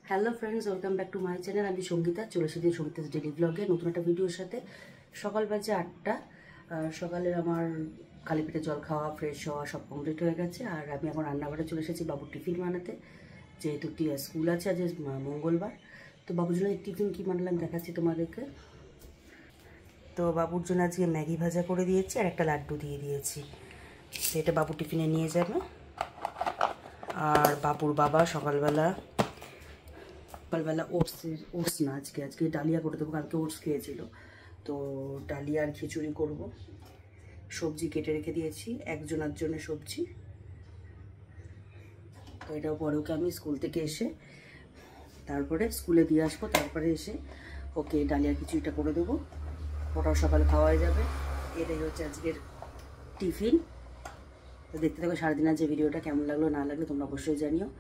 Hello friends, welcome back to my channel. আমি সঙ্গীতা, চলে এসেছি সঙ্গীতা's ডেলি ব্লগে নতুন একটা ভিডিওর সাথে। সকাল বাজে 8টা। সকালে আমার খালি পেটে জল খাওয়া, ফ্রেশ হওয়া সব কমপ্লিট হয়ে গেছে। আর আমি এখন রান্নাঘরে চলে এসেছি বাবুর টিফিন বানাতে, যেহেতু স্কুল আছে আজ মঙ্গলবার। তো বাবুর জন্য টিফিন কী বানালাম দেখাচ্ছি তোমাদেরকে। তো বাবুর জন্য আজকে ম্যাগি ভাজা করে দিয়েছি আর একটা লাড্ডু দিয়ে দিয়েছি, সেটা বাবু টিফিনে নিয়ে যাবে। আর বাবুর বাবা সকালবেলা ওটস না, আজকে ডালিয়া করে দেবো। কালকে ওটস খেয়েছিল, তো ডালিয়া আর খিচুড়ি করব। সবজি কেটে রেখে দিয়েছি, একজনের জন্য সবজি। তো এটাও পরে ওকে আমি স্কুল থেকে এসে তারপরে স্কুলে দিয়ে আসবো, তারপরে এসে ওকে ডালিয়া খিচুড়িটা করে দেবো। ওটাও সকালে খাওয়া হয়ে যাবে। এটাই হচ্ছে আজকের টিফিন। তো দেখতে থাকো সারাদিন আজ ভিডিওটা, কেমন লাগলো না লাগলো তোমরা অবশ্যই জানিও।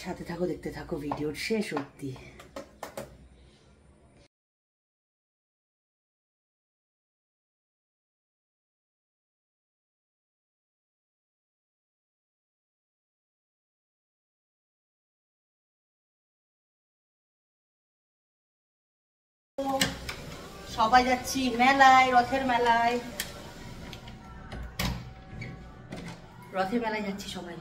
সাথে থাকো, দেখতে থাকো ভিডিওর শেষ অবধি। সবাই যাচ্ছি মেলায়, রথের মেলায় যাচ্ছি সবাই।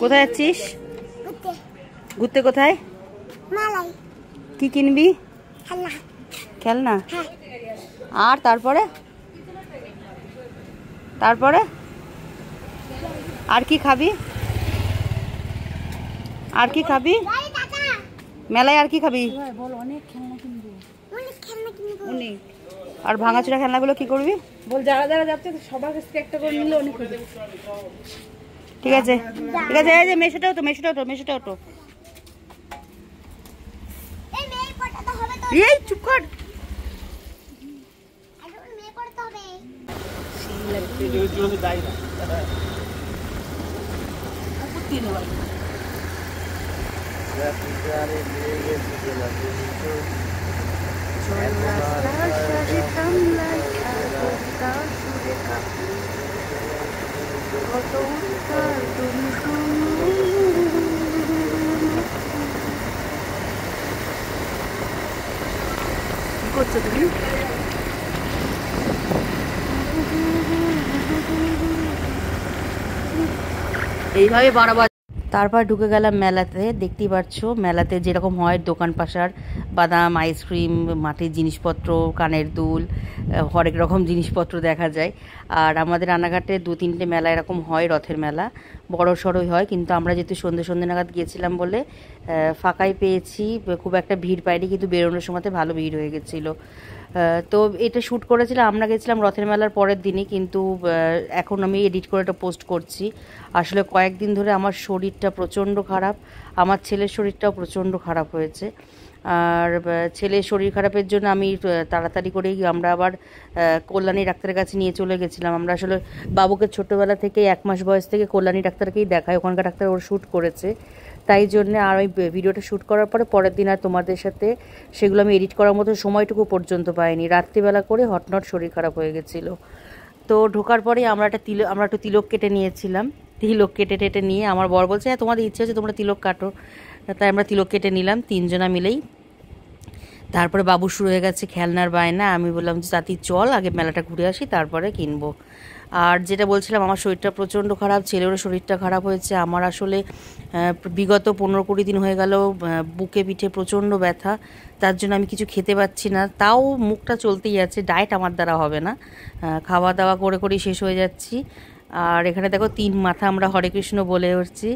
কোথায় যাচ্ছিস? ঘুরতে। কোথায়? কি কিনবি? খেলনা। আর তারপরে আর কি খাবি? মেলায় আর কি খাবি? আর ভাঙাচোরা খেলনাগুলো কি করবি? বল যারা যারা যাচ্ছে সবার কাছ থেকে একটা করে নিলে অনেক হবে। ঠিক আছে এই যে মেশোটাও তো এই চুপ কর। কি করছো তুমি? এইভাবে বারবার। তারপর ঢুকে গেলাম মেলাতে। দেখতেই পাচ্ছ মেলাতে যেরকম হয় দোকান পাশার, বাদাম, আইসক্রিম, মাটির জিনিসপত্র, কানের দুল, হরেক রকম জিনিসপত্র দেখা যায়। আর আমাদের রানাঘাটে 2-3টে মেলা এরকম হয়, রথের মেলা বড় সড়োই হয়, কিন্তু আমরা যেহেতু সন্ধ্যে নাগাদ গিয়েছিলাম বলে ফাঁকাই পেয়েছি, খুব একটা ভিড় পাইনি, কিন্তু বেরোনোর সময়তে ভালো ভিড় হয়ে গেছিলো। তো এটা শ্যুট করেছিলাম, আমরা গেছিলাম রথের মেলার পরের দিনই, কিন্তু এখন আমি এডিট করে এটা পোস্ট করছি। আসলে কয়েকদিন ধরে আমার শরীরটা প্রচণ্ড খারাপ, আমার ছেলের শরীরটাও প্রচণ্ড খারাপ হয়েছে। আর ছেলের শরীর খারাপের জন্য আমি তাড়াতাড়ি করেই আমরা আবার কল্যাণী ডাক্তারের কাছে নিয়ে চলে গেছিলাম। আমরা আসলে বাবুকে ছোটোবেলা থেকে 1 মাস বয়স থেকে কল্যাণী ডাক্তারকেই দেখাই, ওখানকার ডাক্তার ওর শ্যুট করেছে, তাই জন্য আর ওই ভিডিওটা শ্যুট করার পরের দিন আর তোমাদের সাথে সেগুলো আমি এডিট করার মতো সময়টুকু পর্যন্ত পাইনি। রাত্রিবেলা করে হটনট শরীর খারাপ হয়ে গেছিলো। তো ঢোকার পরেই আমরা একটু তিলক কেটে নিয়েছিলাম। তিলক কেটে নিয়ে আমার বর বলছে, হ্যাঁ তোমাদের ইচ্ছে হচ্ছে তোমরা তিলক কাটো, তাই আমরা তিলক কেটে নিলাম 3জনা মিলেই। তারপরে বাবু শুরু হয়ে গেছে খেলনার বায়না। আমি বললাম যে তাতি চল আগে মেলাটা ঘুরে আসি, তারপরে কিনবো। আর যেটা বলছিলাম, আমার শরীরটা প্রচণ্ড খারাপ, ছেলেরও শরীরটা খারাপ হয়েছে। আমার আসলে বিগত 15-20 দিন হয়ে গেল বুকে পিঠে প্রচণ্ড ব্যথা, তার জন্য আমি কিছু খেতে পাচ্ছি না, তাও মুখটা চলতেই আছে। ডায়েট আমার দ্বারা হবে না, খাওয়া দাওয়া করেই শেষ হয়ে যাচ্ছি। আর এখানে দেখো 3 মাথা আমরা হরে কৃষ্ণ বলে উঠছি,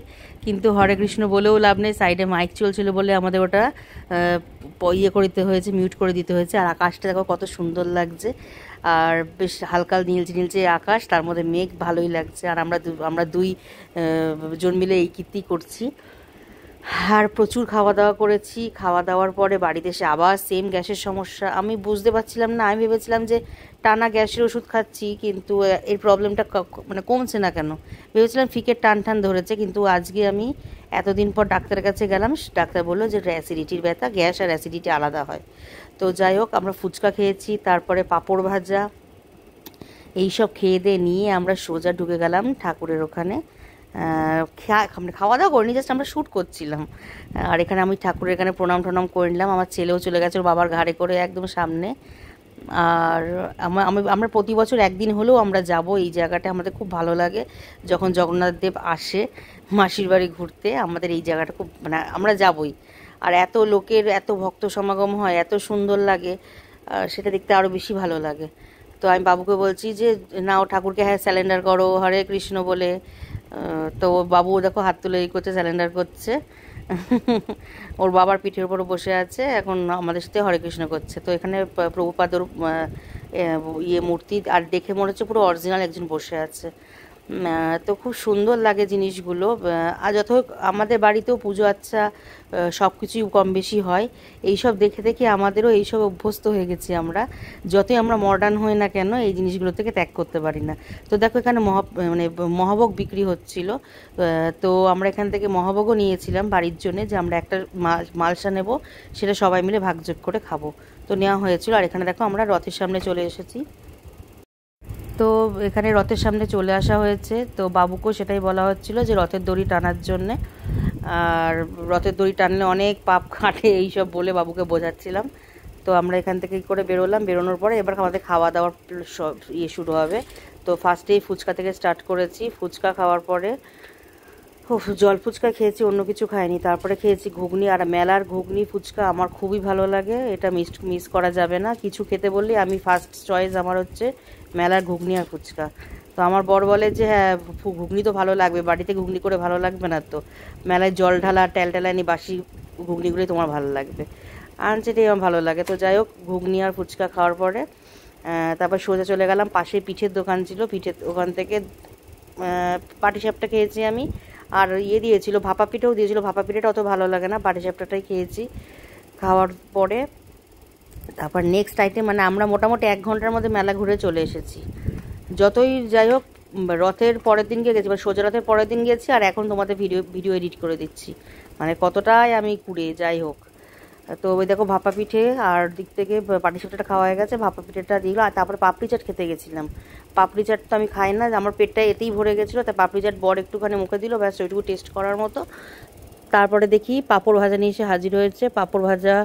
কিন্তু হরে কৃষ্ণ বলেও লাভ নেই, সাইডে মাইক চলছিল বলে আমাদের ওটা ইয়ে করে দিতে হয়েছে, মিউট করে দিতে হয়েছে। আর আকাশটা দেখো কত সুন্দর লাগছে, আর বেশ হালকা নীলচে আকাশ, তার মধ্যে মেঘ, ভালোই লাগছে। আর আমরা দুই জন মিলে এই কীর্তি করছি। আর প্রচুর খাওয়া দাওয়া করেছি। খাওয়া দাওয়ার পরে বাড়িতে এসে আবার সেম গ্যাসের সমস্যা। আমি বুঝতে পারছিলাম না, আমি ভেবেছিলাম যে টানা গ্যাসের ওষুধ খাচ্ছি, কিন্তু এর প্রবলেমটা মানে কমছে না কেন, ভেবেছিলাম ফিকের টান টান ধরেছে। কিন্তু আজকে আমি এতদিন পর ডাক্তারের কাছে গেলাম, ডাক্তার বললো যে অ্যাসিডিটির ব্যথা, গ্যাস আর অ্যাসিডিটি আলাদা হয়। তো যাই হোক, আমরা ফুচকা খেয়েছি, তারপরে পাঁপড় ভাজা, এইসব খেয়ে দিয়ে নিয়ে আমরা সোজা ঢুকে গেলাম ঠাকুরের ওখানে। খাওয়া দাওয়া করিনি, জাস্ট আমরা শ্যুট করছিলাম। আর এখানে আমি ঠাকুরের এখানে প্রণাম টনাম করে নিলাম। আমার ছেলেও চলে গেছে ওর বাবার ঘাড়ে করে একদম সামনে। আর আমরা প্রতি বছর একদিন হলেও আমরা যাব এই জায়গাটা, আমাদের খুব ভালো লাগে। যখন জগন্নাথ দেব আসে মাসির বাড়ি ঘুরতে, আমাদের এই জায়গাটা খুব মানে আমরা যাবই। আর এত লোকের এত ভক্ত সমাগম হয়, এত সুন্দর লাগে, সেটা দেখতে আরও বেশি ভালো লাগে। তো আমি বাবুকে বলছি যে নাও ঠাকুরকে হ্যাঁ স্যালেন্ডার করো হরে কৃষ্ণ বলে। তো বাবু দেখো হাত তুলে এই করছে, স্যালেন্ডার করছে। ওর বাবার পিঠের উপর বসে আছে, এখন আমাদের সাথে হরে কৃষ্ণ করছে। তো এখানে প্রভুপাদর মূর্তি, আর দেখে মনে হচ্ছে পুরো অরিজিনাল একজন বসে আছে। তো খুব সুন্দর লাগে জিনিসগুলো। আর যত আমাদের বাড়িতেও পুজো আচ্ছা সব কিছুই কম বেশি হয়, এইসব দেখে দেখে আমাদেরও এইসব অভ্যস্ত হয়ে গেছি আমরা। যতই আমরা মডার্ন হই না কেন, এই জিনিসগুলো থেকে ত্যাগ করতে পারি না। তো দেখো এখানে মানে মহাভোগ বিক্রি হচ্ছিল। তো আমরা এখান থেকে মহাভোগও নিয়েছিলাম বাড়ির জন্য, যে আমরা একটা মালসা নেব, সেটা সবাই মিলে ভাগযোগ করে খাবো। তো নেওয়া হয়েছিল। আর এখানে দেখো আমরা রথের সামনে চলে এসেছি। তো এখানে রথের সামনে চলে আসা হয়েছে। তো বাবুকেও সেটাই বলা হচ্ছিল যে রথের দড়ি টানার জন্যে, আর রথের দড়ি টানলে অনেক পাপ কাটে এইসব বলে বাবুকে বোঝাচ্ছিলাম। তো আমরা এখান থেকে করে বেরোলাম। বেরোনোর পরে এবার আমাদের খাওয়া দাওয়ার সব শুরু হবে। তো ফার্স্টেই ফুচকা থেকে স্টার্ট করেছি। ফুচকা খাওয়ার পরে জল ফুচকা খেয়েছি, অন্য কিছু খাইনি। তারপরে খেয়েছি ঘুগনি, আর মেলার ঘুগনি ফুচকা আমার খুবই ভালো লাগে, এটা মিস করা যাবে না। কিছু খেতে বললে আমি ফার্স্ট চয়েস আমার হচ্ছে মেলার ঘুগনি আর ফুচকা। তো আমার বর বলে যে হ্যাঁ ঘুগনি তো ভালো লাগবে, বাড়িতে ঘুগনি করে ভালো লাগবে না, তো মেলায় জল ঢালা টেলটেলানি বাসি ঘুগনিগুলোই তোমার ভালো লাগবে, আর সেটাই আমার ভালো লাগে। তো যাই হোক, ঘুগনি আর ফুচকা খাওয়ার পরে তারপর সোজা চলে গেলাম, পাশে পিঠের দোকান ছিল, পিঠের ওখান থেকে পাটিসাপটা খেয়েছি আমি। আর দিয়েছিল ভাপা পিঠেও দিয়েছিল, ভাপা পিঠেটা অত ভালো লাগে না, পাটিসাপটাটাই খেয়েছি। খাওয়ার পরে তারপর নেক্সট আইটেম, মানে আমরা মোটামুটি 1 ঘন্টার মধ্যে মেলা ঘুরে চলে এসেছি। যতই যাই হোক, রথের পরের দিন গেছি বা সোজা রথের পরের দিন গেছি, আর এখন তোমাদের ভিডিও এডিট করে দিচ্ছি, মানে কতটাই আমি কুড়ে। যাই হোক, তো ওই দেখো ভাপা পিঠে আর দিক থেকে পাটিসাপটাটা খাওয়া হয়ে গেছে, ভাপা পিঠেটা দিল। আর তারপরে পাপড়ি চাট খেতে গেছিলাম। পাপড়ি চাট তো আমি খাই না, আমার পেটটা এতেই ভরে গেছিলো, তাই পাপড়ি চাট বড় একটুখানি মুখে দিল, ব্যাস ওইটুকু টেস্ট করার মতো। তারপরে দেখি পাঁপড় ভাজা নিয়ে এসে হাজির হয়েছে, পাঁপড় ভাজা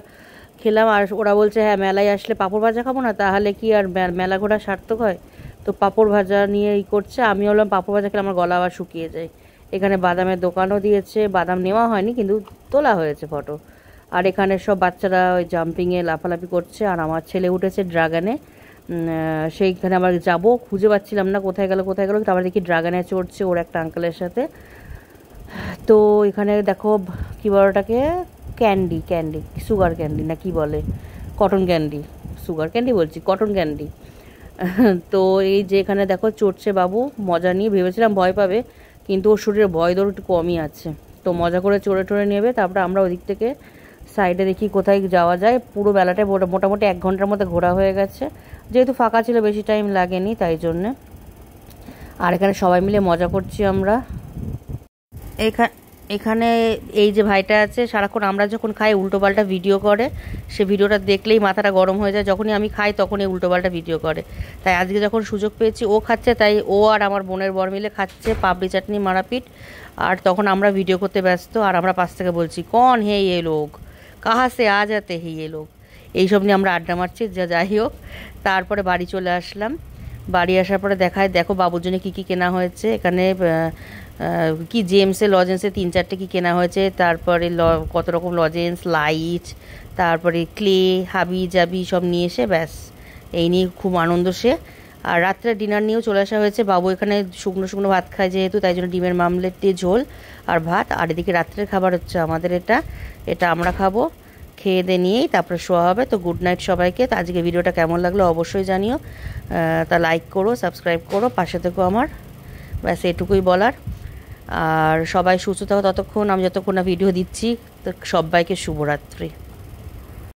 খেলাম। আর ওরা বলছে হ্যাঁ মেলায় আসলে পাঁপড় ভাজা খাবো না, তাহলে কি আর মেলা ঘোরা সার্থক হয়? তো পাঁপড় ভাজা নিয়ে করছে, আমি বললাম পাঁপড় ভাজা খেলে আমার গলা আবার শুকিয়ে যায়। এখানে বাদামের দোকানও দিয়েছে, বাদাম নেওয়া হয়নি কিন্তু তোলা হয়েছে ফটো। আর এখানে সব বাচ্চারা ওই জাম্পিংয়ে লাফালাফি করছে, আর আমার ছেলে উঠেছে ড্রাগনে। সেইখানে আবার যাব, খুঁজে পাচ্ছিলাম না কোথায় গেল। তারপরে দেখি ড্রাগনে চড়ছে ওর একটা আঙ্কেলের সাথে। তো এখানে দেখো কী বলে ওটাকে, ক্যান্ডি সুগার ক্যান্ডি না কি বলে, কটন ক্যান্ডি, সুগার ক্যান্ডি বলছি, কটন ক্যান্ডি। তো এই যে এখানে দেখো চড়ছে বাবু মজা নিয়ে, ভেবেছিলাম ভয় পাবে, কিন্তু ওর শরীরে ভয় দৌড় একটু কমই আছে। তো মজা করে চড়ে টড়ে নেবে। তারপরে আমরা ওদিক থেকে সাইডে দেখি কোথায় যাওয়া যায়। পুরো বেলাটায় মোটামুটি 1 ঘন্টার মধ্যে ঘোরা হয়ে গেছে, যেহেতু ফাঁকা ছিল বেশি টাইম লাগেনি তাই জন্যে। আর এখানে সবাই মিলে মজা করছি আমরা। এখানে এই যে ভাইটা আছে, সারাক্ষণ আমরা যখন খাই উল্টোপাল্টা ভিডিও করে, সে ভিডিওটা দেখলেই মাথাটা গরম হয়ে যায়। যখনই আমি খাই তখনই উল্টোপাল্টা ভিডিও করে। তাই আজকে যখন সুযোগ পেয়েছি, ও খাচ্ছে, তাই ও আর আমার বোনের বর মিলে খাচ্ছে পাপড়ি চাটনি মারাপিট। আর তখন আমরা ভিডিও করতে ব্যস্ত, আর আমরা পাশ থেকে বলছি কন হে ये लोग, কাহা সে আ যাতে হে ये लोग, এইসব নিয়ে আমরা আড্ডা মারছি। যাই হোক, তারপরে বাড়ি চলে আসলাম। বাড়ি আসার পরে দেখো বাবুর জন্য কী কী কেনা হয়েছে। এখানে কি জেমসের লজেন্সে 3-4টে কি কেনা হয়েছে। তারপরে কত রকম লজেন্স, লাইট, তারপরে ক্লে, হাবি জাবি সব নিয়ে এসে ব্যাস এই নিয়ে খুব আনন্দ সে। আর রাত্রে ডিনার নিয়েও চলে আসা হয়েছে। বাবু এখানে শুকনো ভাত খায় যেহেতু, তাই জন্য ডিমের মামলেট দিয়ে ঝোল আর ভাত। আর এদিকে রাত্রের খাবার হচ্ছে আমাদের এটা আমরা খাবো। খেয়ে দিয়ে নিয়েই তারপরে শোয়া হবে। তো গুড নাইট সবাইকে। তো আজকে ভিডিওটা কেমন লাগলো অবশ্যই জানিও। তা লাইক করো, সাবস্ক্রাইব করো, পাশে থেকো আমার, ব্যাস এটুকুই বলার। আর সবাই সুস্থ থাকো ততক্ষণ, আমি যতক্ষণ না ভিডিও দিচ্ছি। তো সবাইকে শুভরাত্রি।